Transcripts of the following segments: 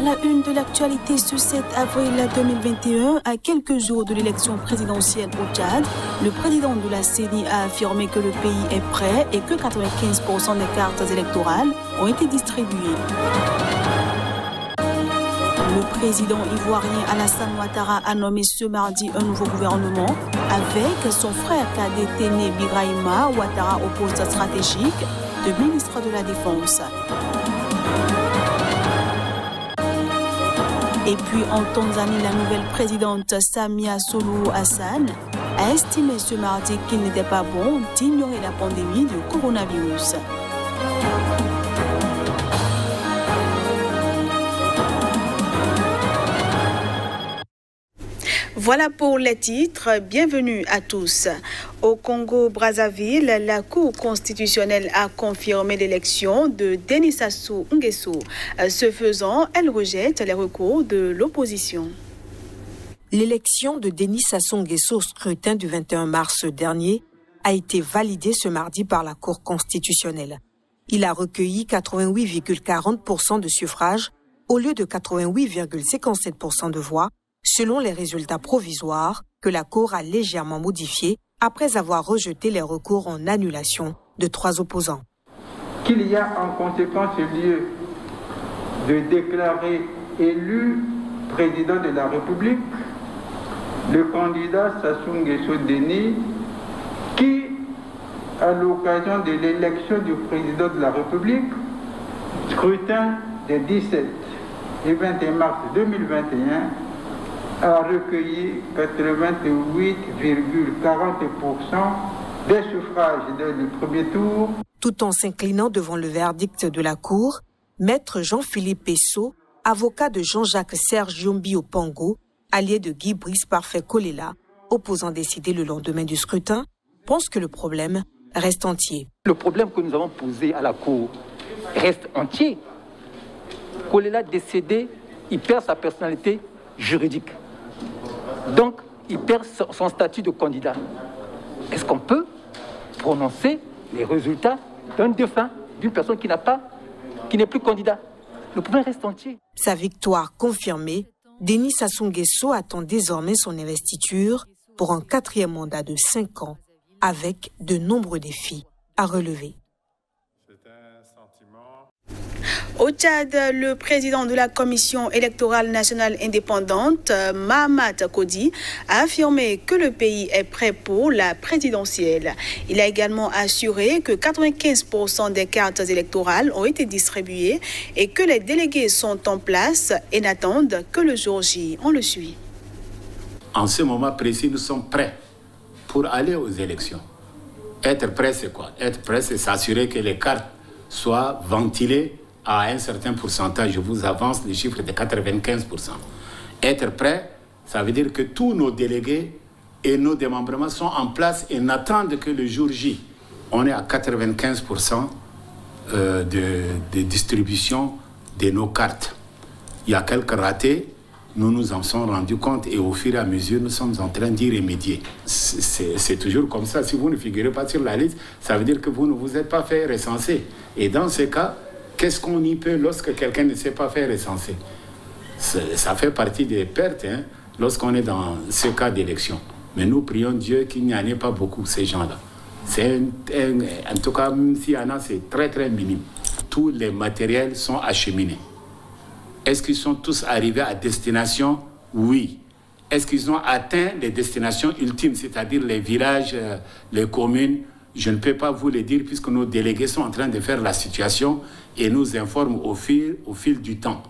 À la une de l'actualité ce 7 avril 2021, à quelques jours de l'élection présidentielle au Tchad, le président de la CENI a affirmé que le pays est prêt et que 95% des cartes électorales ont été distribuées. Le président ivoirien Alassane Ouattara a nommé ce mardi un nouveau gouvernement avec son frère cadet Téné Birahima Ouattara au poste stratégique de ministre de la Défense. Et puis en Tanzanie, la nouvelle présidente Samia Suluhu Hassan a estimé ce mardi qu'il n'était pas bon d'ignorer la pandémie du coronavirus. Voilà pour les titres. Bienvenue à tous. Au Congo-Brazzaville, la Cour constitutionnelle a confirmé l'élection de Denis Sassou Nguesso. Ce faisant, elle rejette les recours de l'opposition. L'élection de Denis Sassou Nguesso au scrutin du 21 mars dernier a été validée ce mardi par la Cour constitutionnelle. Il a recueilli 88,40% de suffrages au lieu de 88,57% de voix, selon les résultats provisoires que la Cour a légèrement modifiés après avoir rejeté les recours en annulation de 3 opposants. Qu'il y a en conséquence lieu de déclarer élu président de la République le candidat Sassou Nguesso Denis qui, à l'occasion de l'élection du président de la République, scrutin des 17 et 21 mars 2021, a recueilli 88,40% des suffrages du premier tour. Tout en s'inclinant devant le verdict de la Cour, Maître Jean-Philippe Pesso, avocat de Jean-Jacques Serge Yombi Opango, allié de Guy Brice Parfait Kolela, opposant décidé le lendemain du scrutin, pense que le problème reste entier. Le problème que nous avons posé à la Cour reste entier. Kolela décédé, il perd sa personnalité juridique. Donc, il perd son statut de candidat. Est-ce qu'on peut prononcer les résultats d'un défunt, d'une personne qui n'est plus candidat? Le problème reste entier. Sa victoire confirmée, Denis Sassou Nguesso attend désormais son investiture pour un 4e mandat de 5 ans, avec de nombreux défis à relever. Au Tchad, le président de la Commission électorale nationale indépendante, Mahamat Kodi, a affirmé que le pays est prêt pour la présidentielle. Il a également assuré que 95% des cartes électorales ont été distribuées et que les délégués sont en place et n'attendent que le jour J. On le suit. En ce moment précis, nous sommes prêts pour aller aux élections. Être prêt, c'est quoi? Être prêt, c'est s'assurer que les cartes soient ventilées à un certain pourcentage. Je vous avance le chiffre de 95%. Être prêt, ça veut dire que tous nos délégués et nos démembrements sont en place et n'attendent que le jour J. On est à 95% de distribution de nos cartes. Il y a quelques ratés, nous nous en sommes rendus compte et au fur et à mesure, nous sommes en train d'y remédier. C'est toujours comme ça. Si vous ne figurez pas sur la liste, ça veut dire que vous ne vous êtes pas fait recenser. Et dans ce cas, qu'est-ce qu'on y peut lorsque quelqu'un ne s'est pas fait recenser? Ça fait partie des pertes lorsqu'on est dans ce cas d'élection. Mais nous prions Dieu qu'il n'y en ait pas beaucoup, ces gens-là. En tout cas, même s'il y en a, c'est très, très minime. Tous les matériels sont acheminés. Est-ce qu'ils sont tous arrivés à destination? Oui. Est-ce qu'ils ont atteint les destinations ultimes, c'est-à-dire les villages, les communes? Je ne peux pas vous le dire puisque nos délégués sont en train de faire la situation et nous informent au fil du temps.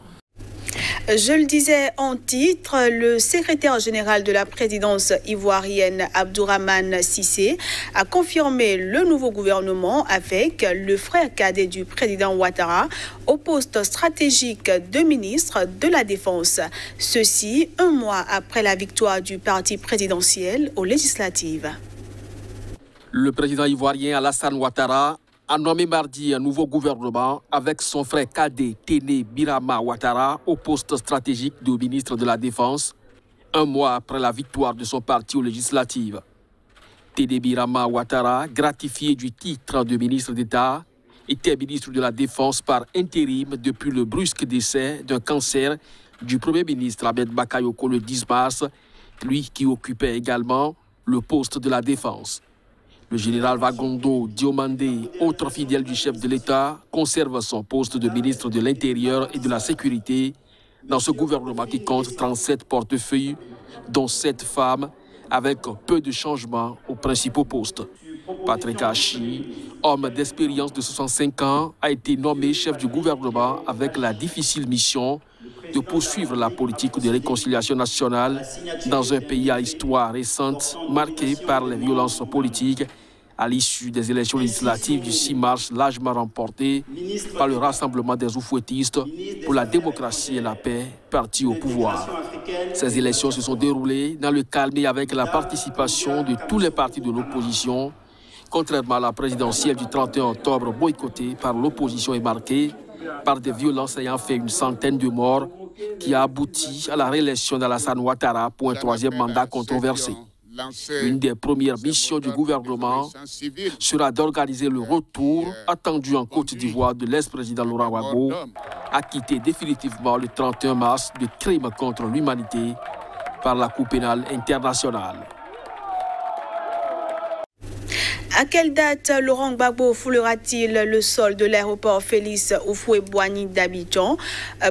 Je le disais en titre, le secrétaire général de la présidence ivoirienne Abdourahmane Cissé a confirmé le nouveau gouvernement avec le frère cadet du président Ouattara au poste stratégique de ministre de la Défense. Ceci 1 mois après la victoire du parti présidentiel aux législatives. Le président ivoirien Alassane Ouattara a nommé mardi un nouveau gouvernement avec son frère cadet Téné Birahima Ouattara au poste stratégique de ministre de la Défense, 1 mois après la victoire de son parti aux législatives. Téné Birahima Ouattara, gratifié du titre de ministre d'État, était ministre de la Défense par intérim depuis le brusque décès d'un cancer du Premier ministre Ahmed Bakayoko le 10 mars, lui qui occupait également le poste de la Défense. Le général Wagondo Diomandé, autre fidèle du chef de l'État, conserve son poste de ministre de l'Intérieur et de la Sécurité dans ce gouvernement qui compte 37 portefeuilles, dont 7 femmes, avec peu de changements aux principaux postes. Patrick Achi, homme d'expérience de 65 ans, a été nommé chef du gouvernement avec la difficile mission de poursuivre la politique de réconciliation nationale dans un pays à histoire récente marquée par les violences politiques à l'issue des élections législatives du 6 mars largement remportées par le Rassemblement des Oufouettistes pour la démocratie et la paix, parti au pouvoir. Ces élections se sont déroulées dans le calme et avec la participation de tous les partis de l'opposition, contrairement à la présidentielle du 31 octobre boycottée par l'opposition et marquée par des violences ayant fait une centaine de morts, qui a abouti à la réélection d'Alassane Ouattara pour un 3e mandat controversé. Une des premières missions du gouvernement sera d'organiser le retour attendu en Côte d'Ivoire de l'ex-président Laurent Gbagbo, acquitté définitivement le 31 mars de crimes contre l'humanité par la Cour pénale internationale. À quelle date Laurent Gbagbo foulera-t-il le sol de l'aéroport Félix Houphouët-Boigny d'Abidjan?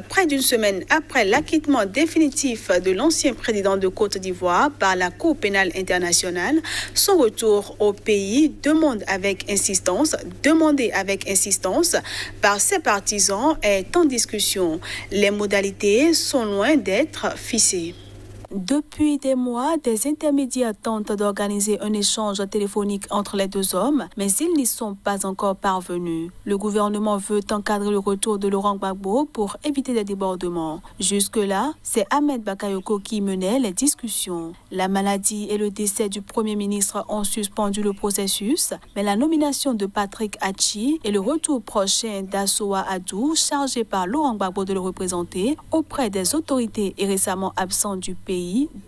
Près d'une semaine après l'acquittement définitif de l'ancien président de Côte d'Ivoire par la Cour pénale internationale, son retour au pays demandé avec insistance par ses partisans est en discussion. Les modalités sont loin d'être fixées. Depuis des mois, des intermédiaires tentent d'organiser un échange téléphonique entre les deux hommes, mais ils n'y sont pas encore parvenus. Le gouvernement veut encadrer le retour de Laurent Gbagbo pour éviter des débordements. Jusque-là, c'est Ahmed Bakayoko qui menait les discussions. La maladie et le décès du Premier ministre ont suspendu le processus, mais la nomination de Patrick Achi et le retour prochain d'Assoa Adou, chargé par Laurent Gbagbo de le représenter auprès des autorités et récemment absentes du pays,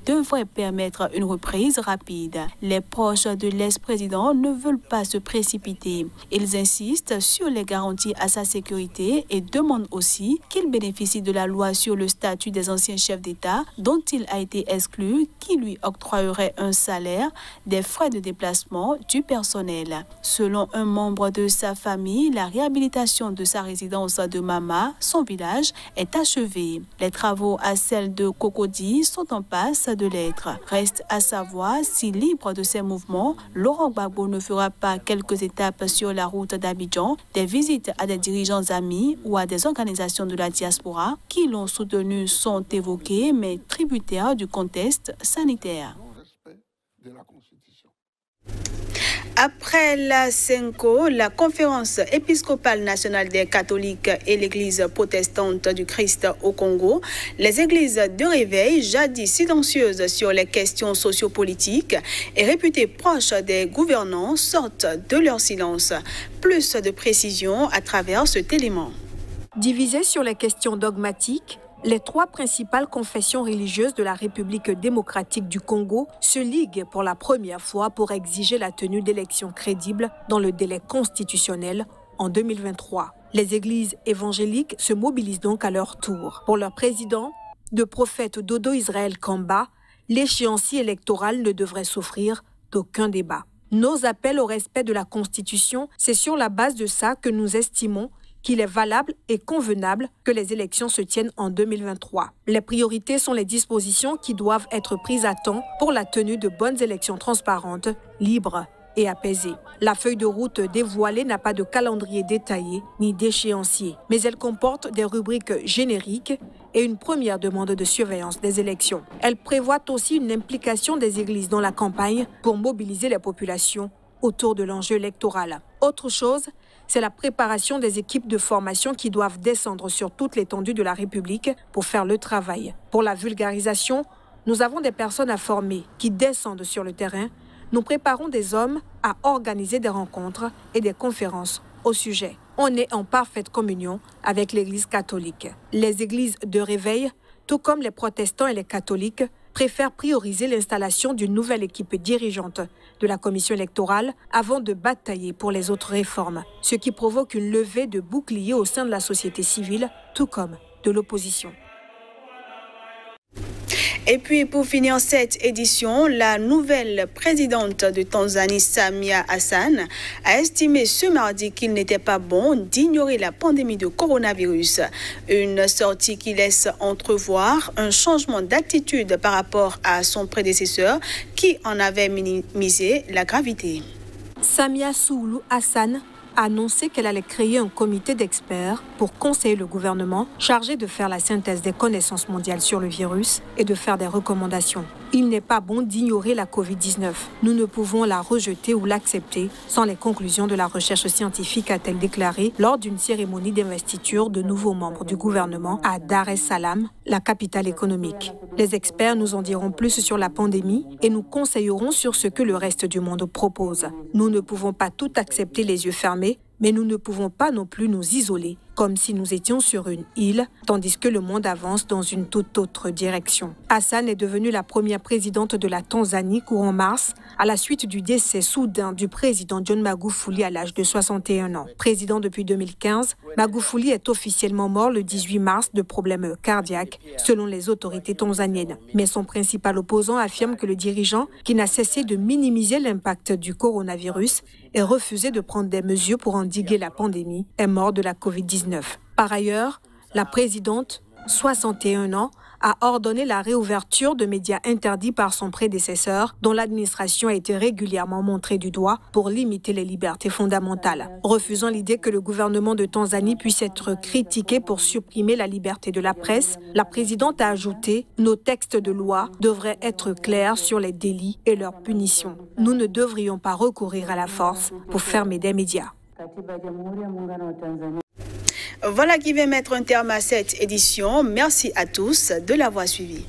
devrait permettre une reprise rapide. Les proches de l'ex-président ne veulent pas se précipiter. Ils insistent sur les garanties à sa sécurité et demandent aussi qu'il bénéficie de la loi sur le statut des anciens chefs d'État dont il a été exclu, qui lui octroierait un salaire, des frais de déplacement, du personnel. Selon un membre de sa famille, la réhabilitation de sa résidence de Mama, son village, est achevée. Les travaux à celle de Cocody sont en passe de l'être. Reste à savoir si, libre de ses mouvements, Laurent Gbagbo ne fera pas quelques étapes sur la route d'Abidjan, des visites à des dirigeants amis ou à des organisations de la diaspora qui l'ont soutenu sont évoquées, mais tributaires du contexte sanitaire. Après la CENCO, la Conférence épiscopale nationale des catholiques et l'Église protestante du Christ au Congo, les églises de réveil, jadis silencieuses sur les questions sociopolitiques et réputées proches des gouvernants, sortent de leur silence. Plus de précisions à travers cet élément. Divisées sur les questions dogmatiques, les 3 principales confessions religieuses de la République démocratique du Congo se liguent pour la première fois pour exiger la tenue d'élections crédibles dans le délai constitutionnel en 2023. Les églises évangéliques se mobilisent donc à leur tour. Pour leur président, le prophète Dodo Israël Kamba, l'échéancier électoral ne devrait souffrir d'aucun débat. Nos appels au respect de la Constitution, c'est sur la base de ça que nous estimons qu'il est valable et convenable que les élections se tiennent en 2023. Les priorités sont les dispositions qui doivent être prises à temps pour la tenue de bonnes élections transparentes, libres et apaisées. La feuille de route dévoilée n'a pas de calendrier détaillé ni d'échéancier, mais elle comporte des rubriques génériques et une première demande de surveillance des élections. Elle prévoit aussi une implication des églises dans la campagne pour mobiliser les populations autour de l'enjeu électoral. Autre chose, c'est la préparation des équipes de formation qui doivent descendre sur toute l'étendue de la République pour faire le travail. Pour la vulgarisation, nous avons des personnes à former qui descendent sur le terrain. Nous préparons des hommes à organiser des rencontres et des conférences au sujet. On est en parfaite communion avec l'Église catholique. Les églises de réveil, tout comme les protestants et les catholiques, préfère prioriser l'installation d'une nouvelle équipe dirigeante de la commission électorale avant de batailler pour les autres réformes, ce qui provoque une levée de boucliers au sein de la société civile, tout comme de l'opposition. Et puis pour finir cette édition, la nouvelle présidente de Tanzanie, Samia Hassan, a estimé ce mardi qu'il n'était pas bon d'ignorer la pandémie de coronavirus. Une sortie qui laisse entrevoir un changement d'attitude par rapport à son prédécesseur qui en avait minimisé la gravité. Samia Suluhu Hassan a annoncé qu'elle allait créer un comité d'experts pour conseiller le gouvernement chargé de faire la synthèse des connaissances mondiales sur le virus et de faire des recommandations. Il n'est pas bon d'ignorer la Covid-19. Nous ne pouvons la rejeter ou l'accepter sans les conclusions de la recherche scientifique, a-t-elle déclaré lors d'une cérémonie d'investiture de nouveaux membres du gouvernement à Dar es Salaam, la capitale économique. Les experts nous en diront plus sur la pandémie et nous conseillerons sur ce que le reste du monde propose. Nous ne pouvons pas tout accepter les yeux fermés, mais nous ne pouvons pas non plus nous isoler, comme si nous étions sur une île, tandis que le monde avance dans une toute autre direction. Hassan est devenue la première présidente de la Tanzanie courant mars, à la suite du décès soudain du président John Magufuli à l'âge de 61 ans. Président depuis 2015, Magufuli est officiellement mort le 18 mars de problèmes cardiaques, selon les autorités tanzaniennes. Mais son principal opposant affirme que le dirigeant, qui n'a cessé de minimiser l'impact du coronavirus et refusé de prendre des mesures pour endiguer la pandémie, est mort de la Covid-19. Par ailleurs, la présidente, 61 ans, a ordonné la réouverture de médias interdits par son prédécesseur, dont l'administration a été régulièrement montrée du doigt pour limiter les libertés fondamentales. Refusant l'idée que le gouvernement de Tanzanie puisse être critiqué pour supprimer la liberté de la presse, la présidente a ajouté « Nos textes de loi devraient être clairs sur les délits et leurs punitions. Nous ne devrions pas recourir à la force pour fermer des médias. » Voilà qui va mettre un terme à cette édition. Merci à tous de l'avoir suivi.